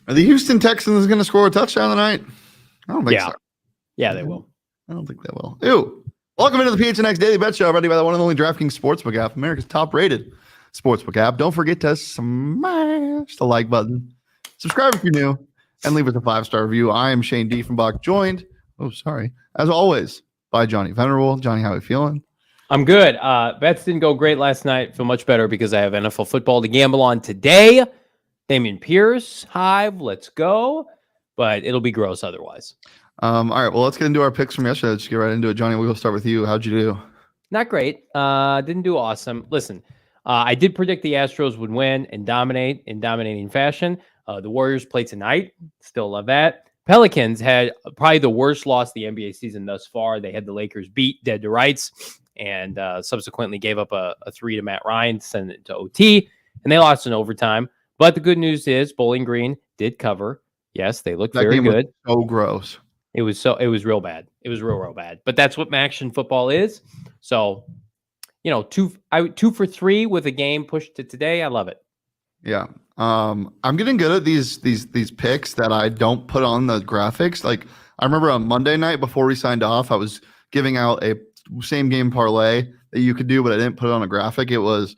Are the Houston Texans going to score a touchdown tonight? I don't think so. Yeah, they will. I don't think they will. Ew. Welcome into the PHNX Daily Bet Show, brought to you by the one and only DraftKings Sportsbook app, America's top-rated sportsbook app. Don't forget to smash the like button, subscribe if you're new, and leave us a 5-star review. I am Shane Diefenbach, joined, as always, by Johnny Venerable. Johnny, how are you feeling? I'm good. Bets didn't go great last night. Feel much better because I have NFL football to gamble on today. Dameon Pierce, Hive, let's go. But it'll be gross otherwise. All right, well, let's get into our picks from yesterday. Let's get right into it. Johnny, we'll start with you. How'd you do? Not great. Didn't do awesome. Listen, I did predict the Astros would win and dominate in dominating fashion. The Warriors play tonight. Still love that. Pelicans had probably the worst loss of the NBA season thus far. They had the Lakers beat dead to rights and subsequently gave up a 3 to Matt Ryan to send it to OT, and they lost in overtime. But the good news is Bowling Green did cover. Yes, they looked very good. So gross. It was real bad. It was real bad. But that's what action football is. So, 2 for 3 with a game pushed to today. I love it. Yeah. I'm getting good at these picks that I don't put on the graphics. Like I remember on Monday night before we signed off, I was giving out a same game parlay that you could do, but I didn't put it on a graphic. It was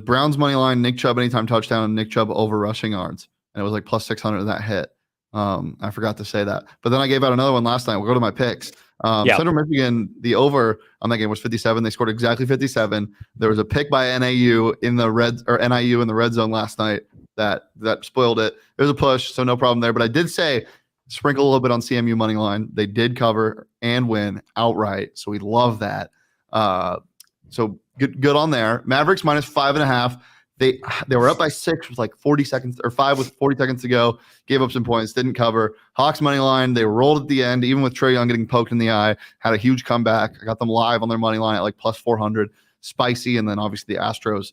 Browns money line, Nick Chubb anytime touchdown, and Nick Chubb over rushing yards, and it was like plus 600 that hit. I forgot to say that, but then I gave out another one last night. We'll go to my picks. Central Michigan, the over on that game was 57. They scored exactly 57. There was a pick by NIU in the red zone last night that spoiled it. It was a push, so no problem there. But I did say sprinkle a little bit on CMU money line. They did cover and win outright, so we love that. So good on there. Mavericks minus 5.5. They were up by 6 with like 40 seconds or 5 with 40 seconds to go. Gave up some points, didn't cover. Hawks money line, they rolled at the end, even with Trae Young getting poked in the eye. Had a huge comeback. I got them live on their money line at like plus 400. Spicy, and then obviously the Astros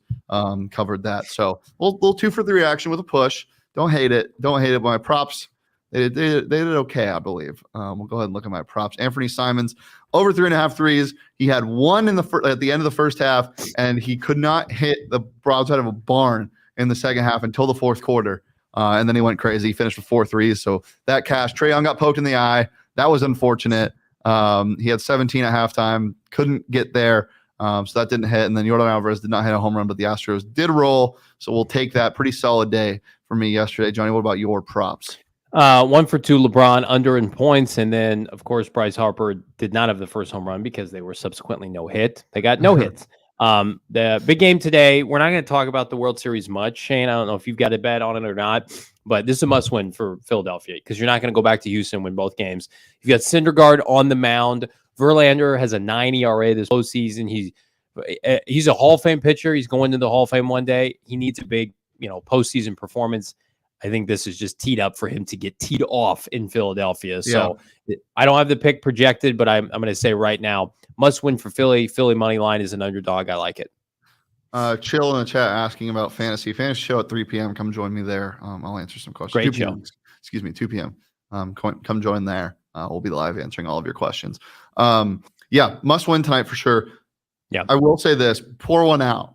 covered that. So little 2 for 3 action with a push. Don't hate it. My props, they did okay, I believe. We'll go ahead and look at my props. Anthony Simons over 3.5 threes. He had one at the end of the first half, and he could not hit the broadside of a barn in the second half until the fourth quarter. And then he went crazy. He finished with 4 threes. So that cash. Trae Young got poked in the eye. That was unfortunate. He had 17 at halftime. Couldn't get there. So that didn't hit. And then Yordan Alvarez did not hit a home run, but the Astros did roll. So we'll take that. Pretty solid day for me yesterday. Johnny, what about your props? 1 for 2 LeBron under in points, and then of course Bryce Harper did not have the first home run because they were subsequently no hit. They got no hits. The big game today, we're not going to talk about the World Series much, Shane. I don't know if you've got a bet on it or not, but this is a must win for Philadelphia because you're not going to go back to Houston and win both games. You've got Syndergaard on the mound. Verlander has a 9 ERA this postseason. He's a Hall of Fame pitcher. He's going to the Hall of Fame one day. He needs a big postseason performance. I think this is just teed up for him to get teed off in Philadelphia. So I don't have the pick projected, but I'm going to say right now, must win for Philly. Philly money line is an underdog. I like it. Chill in the chat asking about fantasy show at 3 p.m. Come join me there. I'll answer some questions. Great show. 2 p.m. Come join there. We'll be live answering all of your questions. Must win tonight for sure. Yeah. I will say this, pour one out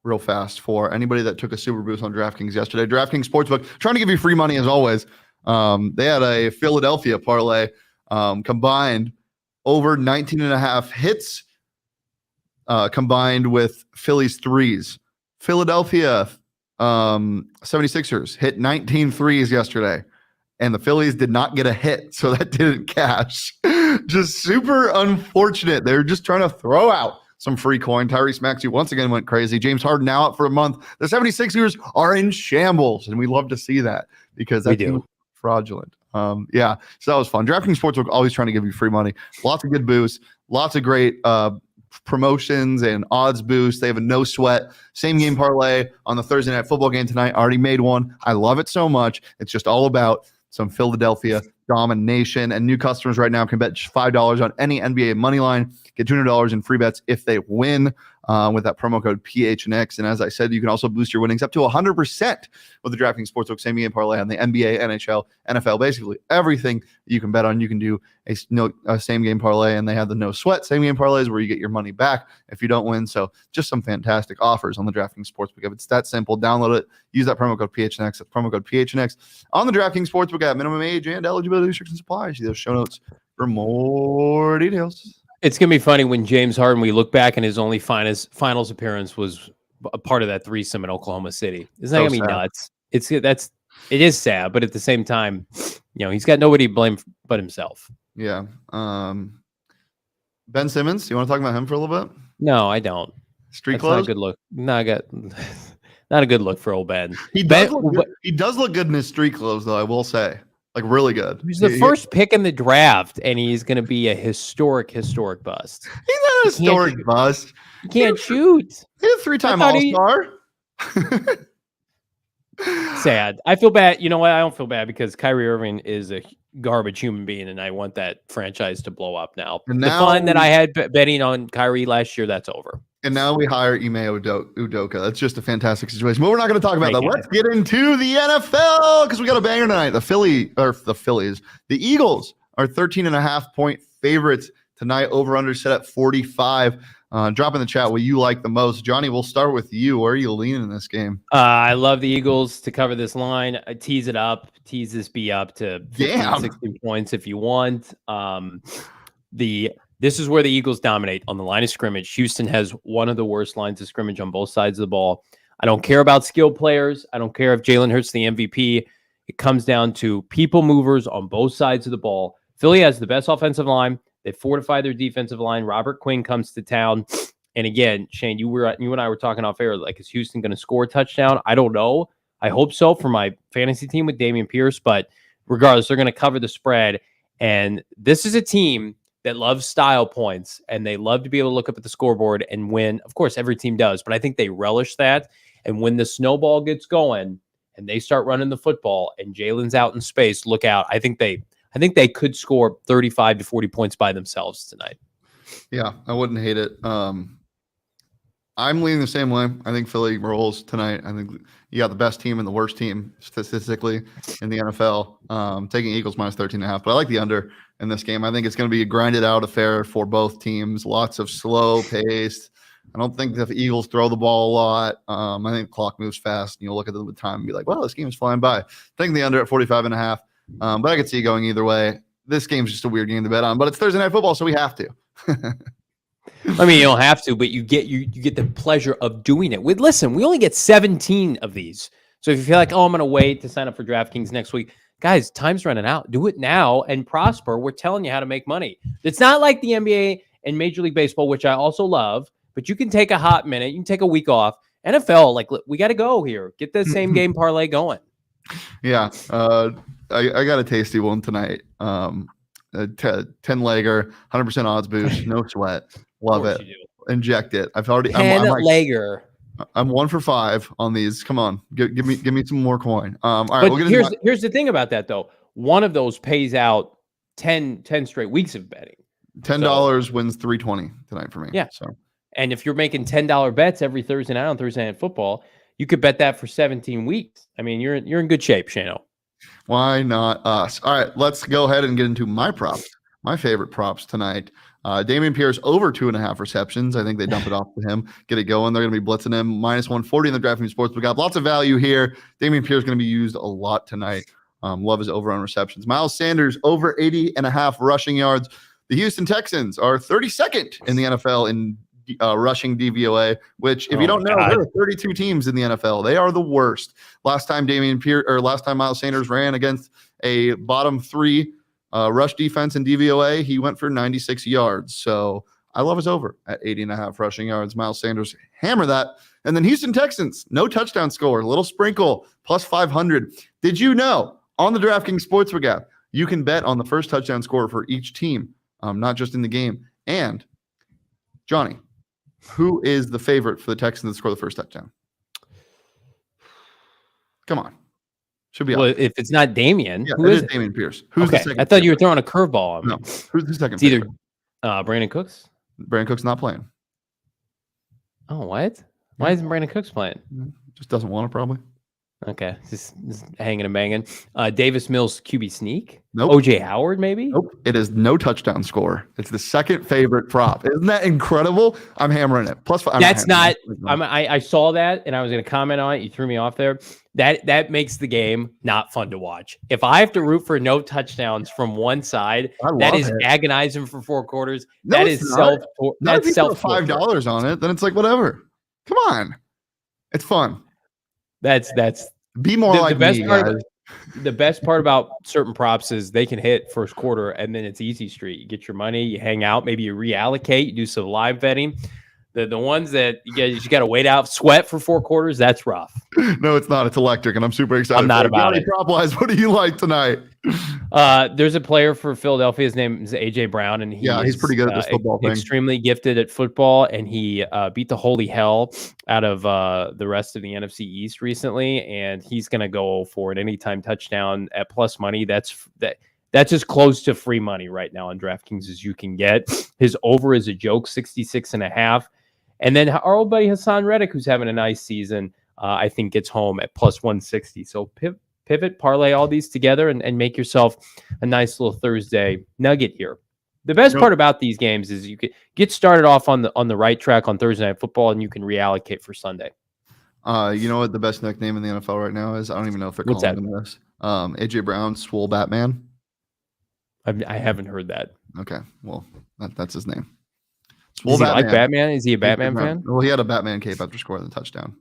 real fast for anybody that took a super boost on DraftKings yesterday. DraftKings Sportsbook, trying to give you free money as always. They had a Philadelphia parlay combined over 19.5 hits combined with Philly's threes. Philadelphia 76ers hit 19 threes yesterday, and the Phillies did not get a hit, so that didn't cash. Just super unfortunate. They're just trying to throw out some free coin. Tyrese Maxey once again went crazy. James Harden now out for a month. The 76ers are in shambles, and we love to see that because that's fraudulent. So that was fun. DraftKings Sportsbook always trying to give you free money. Lots of good boosts. Lots of great promotions and odds boosts. They have a no sweat same game parlay on the Thursday night football game tonight. I already made one. I love it so much. It's just all about some Philadelphia domination, and new customers right now can bet just $5 on any NBA money line. Get $200 in free bets if they win. with that promo code PHNX. And as I said, you can also boost your winnings up to 100% with the DraftKings Sportsbook same game parlay on the NBA, NHL, NFL, basically everything you can bet on. You can do a same game parlay, and they have the no sweat same game parlays where you get your money back if you don't win. So just some fantastic offers on the DraftKings Sportsbook app. It's that simple. Download it. Use that promo code PHNX. That's promo code PHNX on the DraftKings Sportsbook app. Minimum age and eligibility restrictions apply. See those show notes for more details. It's gonna be funny when James Harden, we look back and his only finals appearance was a part of that threesome in Oklahoma City. Isn't that gonna be nuts? It is sad, but at the same time, he's got nobody to blame but himself. Yeah. Ben Simmons, you want to talk about him for a little bit? No, I don't. Street clothes? Not a good look. Not a good look for old Ben. He does look good in his street clothes, though, I will say. Like, really good. He's the first pick in the draft, and he's going to be a historic bust. He's not a historic bust. He can't shoot. He's a 3-time All-Star. Sad. I feel bad. You know what? I don't feel bad because Kyrie Irving is a garbage human being, and I want that franchise to blow up now. The fun that I had betting on Kyrie last year, that's over. And now we hire Ime Udoka. That's just a fantastic situation. But we're not going to talk about that. Let's get into the NFL because we got a banger tonight. The Eagles are 13.5-point favorites tonight. Over under set at 45. Drop in the chat what you like the most. Johnny, we'll start with you. Where are you leaning in this game? I love the Eagles to cover this line. Tease this B up to 15, 16 points if you want. This is where the Eagles dominate on the line of scrimmage. Houston has one of the worst lines of scrimmage on both sides of the ball. I don't care about skilled players. I don't care if Jalen Hurts the MVP. It comes down to people movers on both sides of the ball. Philly has the best offensive line. They fortified their defensive line. Robert Quinn comes to town. And again, Shane, you and I were talking off air. Like, is Houston going to score a touchdown? I don't know. I hope so for my fantasy team with Dameon Pierce. But regardless, they're going to cover the spread. And this is a team that loves style points, and they love to be able to look up at the scoreboard and win. Of course, every team does, but I think they relish that. And when the snowball gets going and they start running the football and Jalen's out in space, look out. I think they could score 35 to 40 points by themselves tonight. Yeah, I wouldn't hate it. I'm leaning the same way. I think Philly rolls tonight. I think you got the best team and the worst team statistically in the NFL. Taking Eagles minus 13.5, but I like the under in this game. I think it's going to be a grinded out affair for both teams. Lots of slow paced. I don't think the Eagles throw the ball a lot. I think the clock moves fast, and you'll look at the time and be like, "Well, this game is flying by." I think the under at 45.5. But I could see it going either way. This game's just a weird game to bet on, but it's Thursday Night Football, so we have to. I mean, you don't have to, but you get the pleasure of doing it. Listen, we only get 17 of these. So if you feel like, I'm going to wait to sign up for DraftKings next week, guys, time's running out. Do it now and prosper. We're telling you how to make money. It's not like the NBA and Major League Baseball, which I also love, but you can take a hot minute. You can take a week off. NFL, like, we got to go here. Get the same game parlay going. Yeah. I got a tasty one tonight. A 10-legger, 100% odds boost, no sweat. Love it. Inject it. I've already 10-legger. I'm 1 for 5 on these. Come on, give me some more coin. All right. But here's the thing about that though. One of those pays out 10 straight weeks of betting. $10 wins $320 tonight for me. Yeah. So, and if you're making $10 bets every Thursday night on Thursday Night Football, you could bet that for 17 weeks. I mean, you're in good shape, Shano. Why not us? All right, let's go ahead and get into my props. My favorite props tonight. Dameon Pierce over 2.5 receptions. I think they dump it off to him, get it going. They're going to be blitzing him. Minus 140 in the DraftKings Sports. We got lots of value here. Dameon Pierce is going to be used a lot tonight. Love his over on receptions. Miles Sanders over 80.5 rushing yards. The Houston Texans are 32nd in the NFL in rushing DVOA, which if you don't know, there are 32 teams in the NFL. They are the worst. Last time Miles Sanders ran against a bottom 3 rush defense in DVOA, he went for 96 yards. So I love his over at 80.5 rushing yards. Miles Sanders hammer that. And then Houston Texans, no touchdown score, little sprinkle, plus 500. Did you know on the DraftKings Sportsbook app, you can bet on the first touchdown score for each team, not just in the game. And Johnny, who is the favorite for the Texans to score the first touchdown? Come on. Should be well, if it's not Dameon, who is it? Dameon Pierce. Who's the second? I thought you were throwing a curveball. No. Who's the second? It's either Brandon Cooks. Brandon Cooks not playing. Oh, what? Why isn't Brandon Cooks playing? Just doesn't want to, probably. Okay, just hanging and banging. Davis Mills QB sneak. Nope. OJ Howard, maybe? Nope. It is no touchdown score. It's the second favorite prop. Isn't that incredible? I'm hammering it. Plus, That's not. I saw that and I was going to comment on it. You threw me off there. That makes the game not fun to watch. If I have to root for no touchdowns from one side, that is agonizing for 4 quarters. No, that is self. That's self. $5 on it. Then it's like whatever. Come on, it's fun. That's be more like the best me, part. Guys. The best part about certain props is they can hit first quarter and then it's easy street. You get your money, you hang out, maybe you reallocate, you do some live betting. The ones that you got to wait out, sweat for 4 quarters, that's rough. No, it's not. It's electric, and I'm super excited. I'm not about it. Prop-wise, what do you like tonight? There's a player for Philadelphia. His name is AJ Brown, and he's pretty good at this football thing. Extremely gifted at football, and he beat the holy hell out of the rest of the NFC East recently. And he's going to go for an anytime touchdown at plus money. That's as close to free money right now on DraftKings as you can get. His over is a joke, 66.5. And then our old buddy Hassan Reddick, who's having a nice season, I think gets home at plus 160. So pivot, parlay all these together and make yourself a nice little Thursday nugget here. The best part about these games is you can get started off on the right track on Thursday Night Football, and you can reallocate for Sunday. You know what the best nickname in the NFL right now is? I don't even know if they're calling him this. AJ Brown, Swole Batman. I haven't heard that. Okay, well that's his name. Does he like Batman? Is he a Batman fan? Well, he had a Batman cape after scoring the touchdown.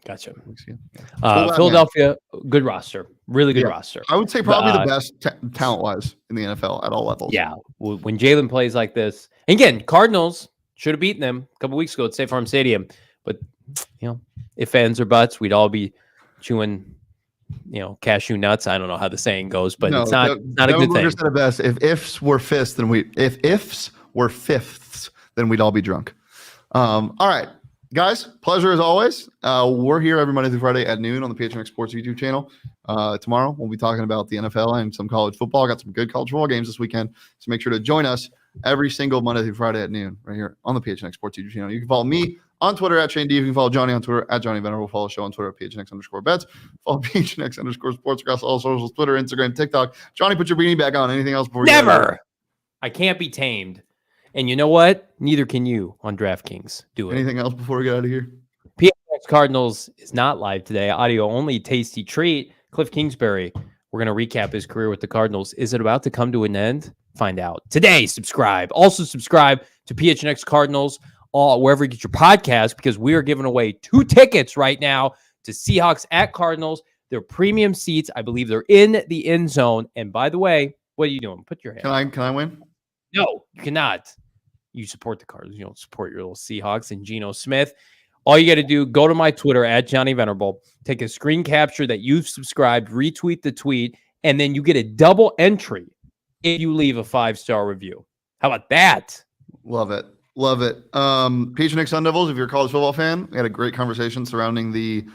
Gotcha. Yeah. Philadelphia, good roster. Really good roster. I would say probably the best talent-wise in the NFL at all levels. Yeah. When Jalen plays like this, and again, Cardinals should have beaten them a couple weeks ago at State Farm Stadium. But, if ands or buts, we'd all be chewing, cashew nuts. I don't know how the saying goes, but it's not a good thing. Said it best. If ifs were fifths, then we'd all be drunk. All right, guys, pleasure as always. We're here every Monday through Friday at noon on the PHNX Sports YouTube channel. Tomorrow we'll be talking about the NFL and some college football. Got some good college football games this weekend, so make sure to join us every single Monday through Friday at noon right here on the PHNX Sports YouTube channel. You can follow me on Twitter at Shane D. You can follow Johnny on Twitter at Johnny Venerable. Follow the show on Twitter at PHNX_bets. Follow PHNX_sports across all socials, Twitter, Instagram, TikTok. Johnny, put your beanie back on. Anything else before Never. I can't be tamed. And you know what? Neither can you on DraftKings. Do it. Anything else before we get out of here? PHNX Cardinals is not live today. Audio only. Tasty treat. Cliff Kingsbury. We're going to recap his career with the Cardinals. Is it about to come to an end? Find out today. Subscribe. Also subscribe to PHNX Cardinals wherever you get your podcast, because we are giving away 2 tickets right now to Seahawks at Cardinals. They're premium seats. I believe they're in the end zone. And by the way, what are you doing? Put your hand. Can I win? No, you cannot. You support the Cardinals. You don't support your little Seahawks and Geno Smith. All you got to do, go to my Twitter at Johnny Venerable, take a screen capture that you've subscribed, retweet the tweet, and then you get a double entry if you leave a 5-star review. How about that? Love it. Love it. PHNX Sun Devils, if you're a college football fan, we had a great conversation surrounding the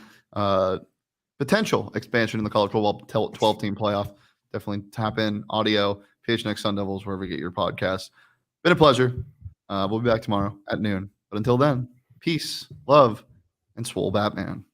potential expansion in the college football 12-team playoff. Definitely tap in audio, PHNX Sun Devils, wherever you get your podcasts. Been a pleasure. We'll be back tomorrow at noon. But until then, peace, love, and swole Batman.